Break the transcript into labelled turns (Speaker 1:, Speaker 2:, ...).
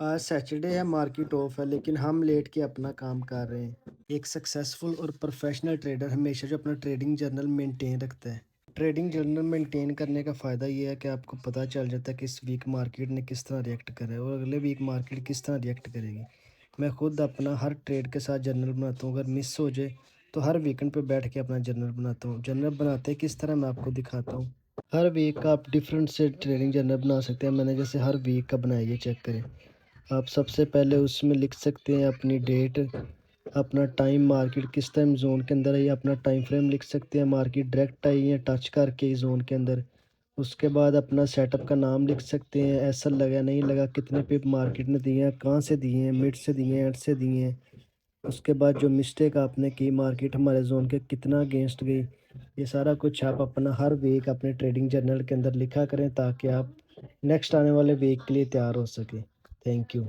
Speaker 1: आज सैटरडे है, market of है, लेकिन हम लेट के अपना काम कर रहे हैं। एक सक्सेसफुल और प्रोफेशनल ट्रेडर हमेशा जो अपना ट्रेडिंग जर्नल मेंटेन रखता है। ट्रेडिंग जर्नल मेंटेन करने का फ़ायदा ये है कि आपको पता चल जाता है कि इस वीक मार्केट ने किस तरह रिएक्ट करा है और अगले वीक मार्केट किस तरह रिएक्ट करेगी। मैं खुद अपना हर ट्रेड के साथ जर्नल बनाता हूँ। अगर मिस हो जाए तो हर वीकेंड पे बैठ के अपना जर्नल बनाता हूँ। जर्नल बनाते किस तरह मैं आपको दिखाता हूँ। हर वीक का आप डिफरेंट से ट्रेडिंग जर्नल बना सकते हैं। मैंने जैसे हर वीक का बनाया, ये चेक करें। आप सबसे पहले उसमें लिख सकते हैं अपनी डेट, अपना टाइम, मार्केट किस टाइम जोन के अंदर है, या अपना टाइम फ्रेम लिख सकते हैं, मार्केट डायरेक्ट आई या टच करके इस जोन के अंदर। उसके बाद अपना सेटअप का नाम लिख सकते हैं, ऐसा लगा नहीं लगा, कितने पिप मार्केट ने दिए हैं, कहाँ से दिए हैं, मिड से दिए हैं, एंड से दिए हैं। उसके बाद जो मिस्टेक आपने की, मार्केट हमारे जोन के कितना अगेंस्ट गई, ये सारा कुछ आप अपना हर वीक अपने ट्रेडिंग जर्नल के अंदर लिखा करें ताकि आप नेक्स्ट आने वाले वीक के लिए तैयार हो सकें। Thank you.